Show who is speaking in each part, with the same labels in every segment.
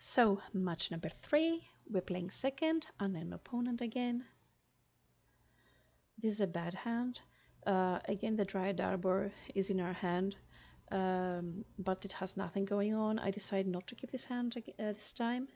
Speaker 1: So, match number 3, we're playing second on an opponent again. This is a bad hand. Again, the Dryad Arbor is in our hand, but it has nothing going on. I decide not to keep this hand this time.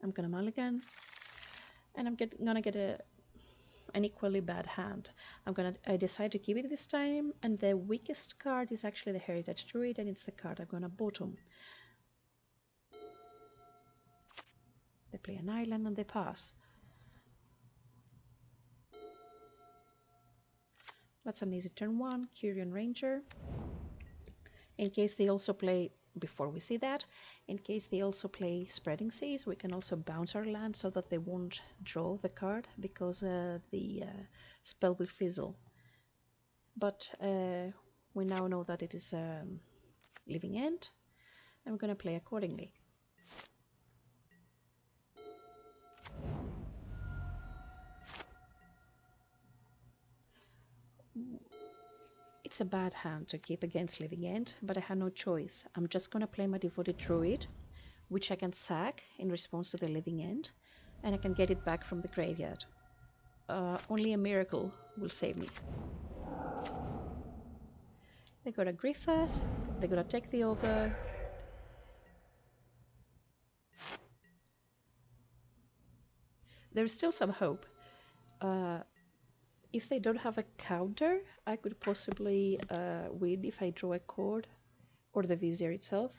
Speaker 1: I'm gonna mulligan, and I'm gonna get an equally bad hand. I decide to keep it this time, and the weakest card is actually the Heritage Druid, and it's the card I'm gonna bottom. They play an island and they pass. That's an easy turn 1, Curion Ranger. In case they also play, before we see that, in case they also play Spreading Seas, we can also bounce our land so that they won't draw the card because the spell will fizzle. But we now know that it is Living End, and we're going to play accordingly. It's a bad hand to keep against Living End, but I had no choice. I'm just going to play my Devoted Druid, which I can sack in response to the Living End, and I can get it back from the graveyard. Only a miracle will save me. They got a Griffas, they gotta take the Ogre. There's still some hope. If they don't have a counter, I could possibly win if I draw a cord or the Vizier itself.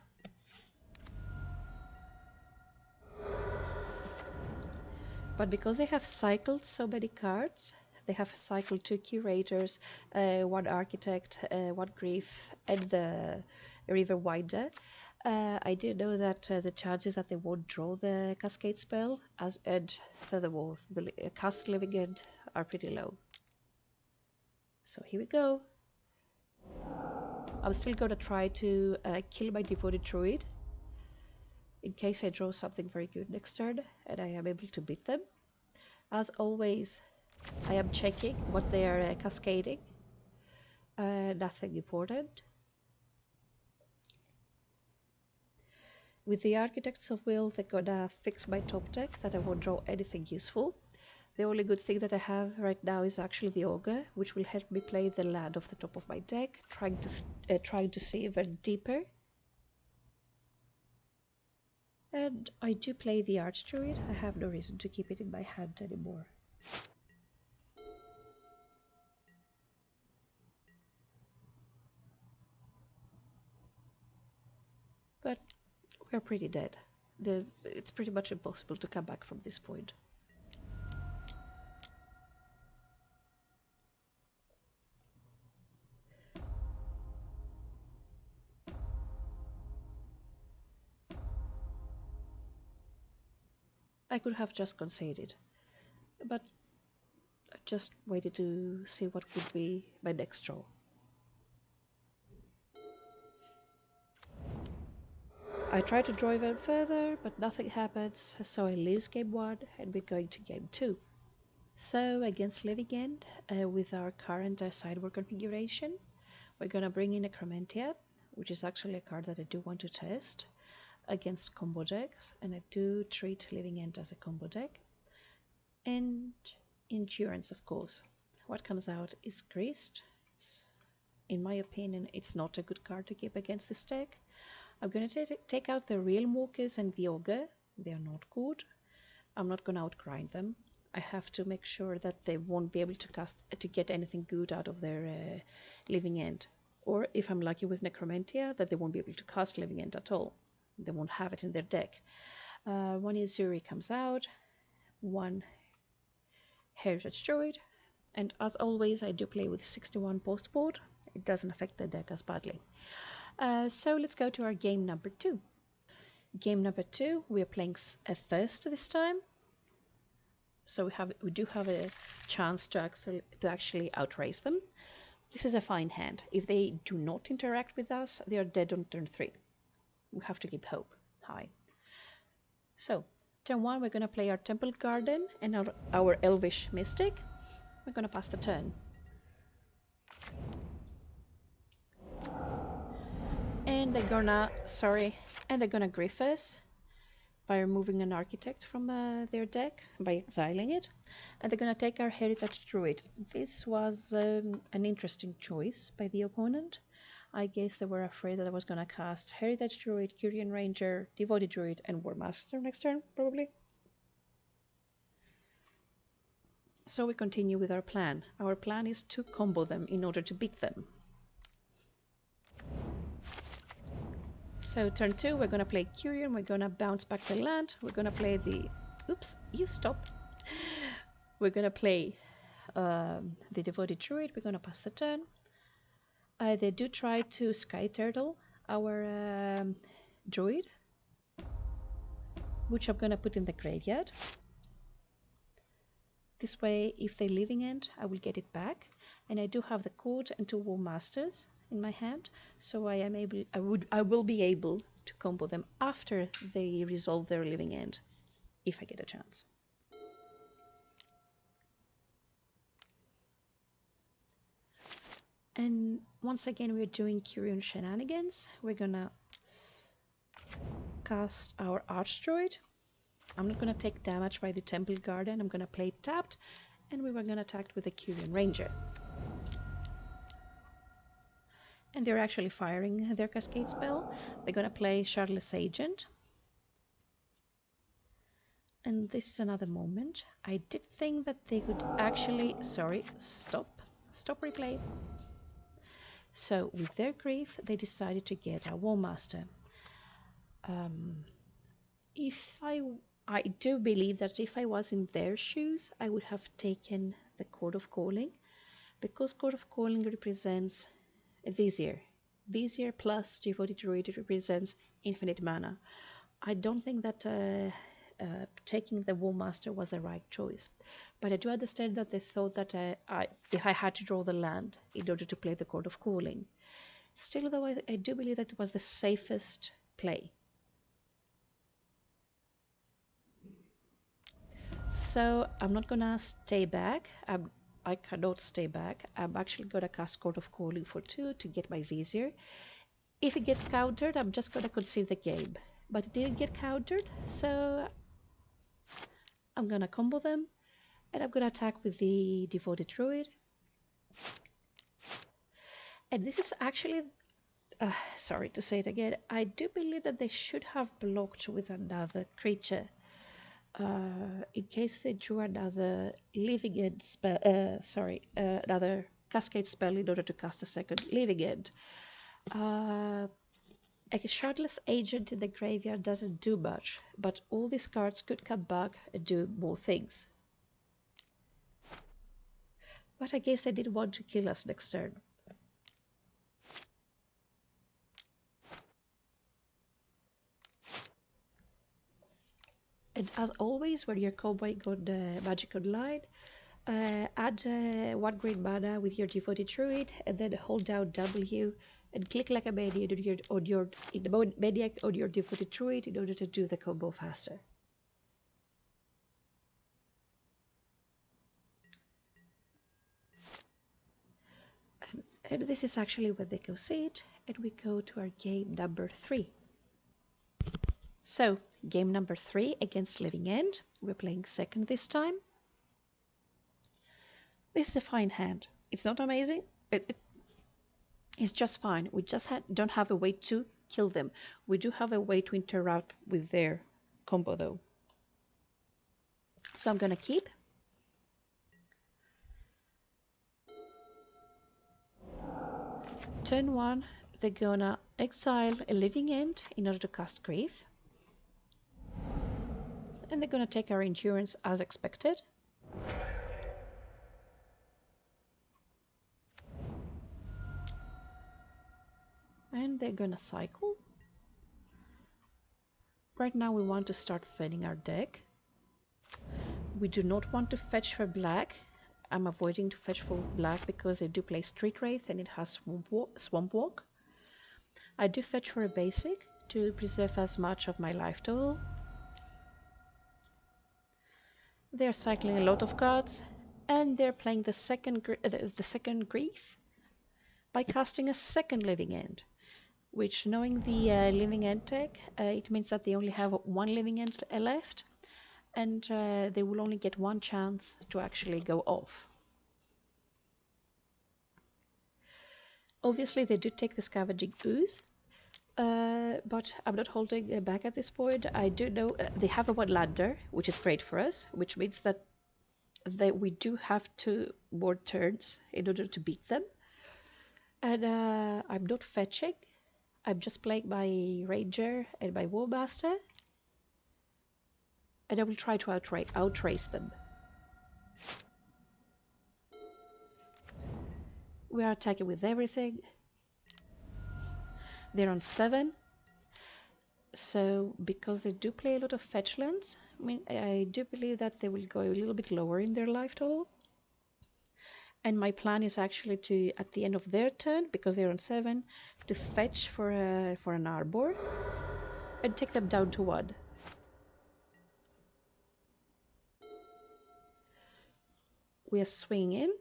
Speaker 1: But because they have cycled so many cards, they have cycled 2 Curators, 1 Architect, 1 Grief, and the River Winder. I do know that the chances that they won't draw the Cascade spell, and furthermore, the cast Living End are pretty low. So here we go. I'm still gonna try to kill my Devoted Druid in case I draw something very good next turn and I am able to beat them. As always, I am checking what they are cascading. Nothing important. With the Architects of Will, they're gonna fix my top deck that I won't draw anything useful. The only good thing that I have right now is actually the Ogre, which will help me play the land off the top of my deck, trying to see even deeper. And I do play the Archdruid. I have no reason to keep it in my hand anymore. But we're pretty dead. It's pretty much impossible to come back from this point. I could have just conceded, but I just waited to see what would be my next draw. I try to draw even further, but nothing happens, so I lose game 1 and we're going to game 2. So against Living End, with our current sideboard configuration, we're gonna bring in Necromantia, which is actually a card that I do want to test against combo decks, and I do treat Living End as a combo deck. And Endurance, of course. What comes out is Grist. In my opinion, it's not a good card to keep against this deck. I'm going to take out the Realm Walkers and the Ogre. They are not good. I'm not going to outgrind them. I have to make sure that they won't be able to get anything good out of their Living End. Or if I'm lucky with Necromantia, that they won't be able to cast Living End at all. They won't have it in their deck. 1 Izuri comes out, 1 Heritage Druid, and as always I do play with 61 postboard. It doesn't affect the deck as badly. So let's go to our game number 2. Game number 2, we are playing first this time. So we do have a chance to actually outrace them. This is a fine hand. If they do not interact with us, they are dead on turn 3. We have to keep hope high. So, turn 1, we're going to play our Temple Garden and our Elvish Mystic. We're going to pass the turn. And And they're gonna grief us by removing an architect from their deck, by exiling it. And they're gonna take our Heritage Druid. This was an interesting choice by the opponent. I guess they were afraid that I was gonna cast Heritage Druid, Curian Ranger, Devoted Druid, and War Master next turn, probably. So we continue with our plan. Our plan is to combo them in order to beat them. So turn 2, we're gonna play Curian, we're gonna bounce back the land, we're gonna play the... Oops, you stop. We're gonna play the Devoted Druid, we're gonna pass the turn. They do try to Sky Turtle our Druid, which I'm gonna put in the graveyard. This way, if they Living End, I will get it back. And I do have the Court and 2 War Masters in my hand, so I will be able to combo them after they resolve their Living End, if I get a chance. And once again, we're doing Curian shenanigans. We're gonna cast our Archdruid. I'm not gonna take damage by the Temple Garden. I'm gonna play it tapped, and we were gonna attack with the Curian Ranger. And they're actually firing their Cascade spell. They're gonna play Shardless Agent. And this is another moment. I did think that they could actually... Sorry, stop replay. So, with their grief, they decided to get a War Master. I do believe that if I was in their shoes, I would have taken the Court of Calling, because Court of Calling represents Vizier. Vizier plus Devoted Druid represents infinite mana. I don't think that taking the War Master was the right choice, but I do understand that they thought that I had to draw the land in order to play the Court of Calling. Still, though, I do believe that it was the safest play. So I'm not gonna stay back. I cannot stay back. I'm actually gonna cast Court of Calling for 2 to get my Vizier. If it gets countered, I'm just gonna concede the game. But it didn't get countered, so I'm gonna combo them, and I'm gonna attack with the Devoted Druid. And this is actually, sorry to say it again, I do believe that they should have blocked with another creature. In case they drew another Living End spell, another Cascade spell in order to cast a second Living End. A Shardless Agent in the graveyard doesn't do much, but all these cards could come back and do more things. But I guess they didn't want to kill us next turn. And as always, when you're comboing on Magic Online, add 1 green mana with your Devoted Druid, and then hold down W and click like a maniac on your Devoted Druid in order to do the combo faster. And this is actually when they concede, and we go to our game number 3. So, game number 3 against Living End. We're playing second this time. This is a fine hand. It's not amazing. It's just fine. We just don't have a way to kill them. We do have a way to interrupt with their combo, though. So I'm gonna keep. Turn 1, they're gonna exile a Living End in order to cast Grief. And they're gonna take our Endurance as expected. And they're gonna cycle. Right now we want to start thinning our deck. We do not want to fetch for black. I'm avoiding to fetch for black because they do play Street Wraith and it has Swamp Walk. I do fetch for a basic to preserve as much of my life total. They're cycling a lot of cards, and they're playing the second Grief by casting a second Living End. which, knowing the living end tech, it means that they only have one living end left, and they will only get one chance to actually go off. Obviously, they do take the scavenging ooze, but I'm not holding back at this point. I do know they have a one lander, which is great for us, which means that we do have to board turns in order to beat them. And I'm not fetching. I'm just playing my ranger and my warmaster, and I will try to outrace them. We are attacking with everything. They're on 7. So because they do play a lot of fetch lands, I do believe that they will go a little bit lower in their life total. And my plan is actually to, at the end of their turn, because they're on 7, to fetch for an arbor and take them down to 1. We are swinging in.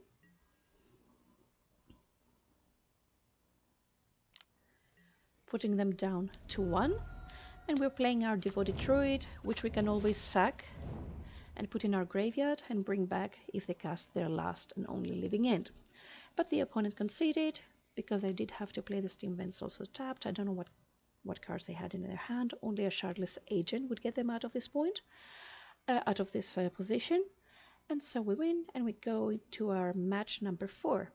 Speaker 1: Putting them down to 1. And we're playing our Devoted Druid, which we can always sack and put in our graveyard and bring back if they cast their last and only living end. But the opponent conceded because they did have to play the Steam Vents also tapped. I don't know what cards they had in their hand. Only a Shardless Agent would get them out of this point, out of this position. And so we win, and we go into our match number 4.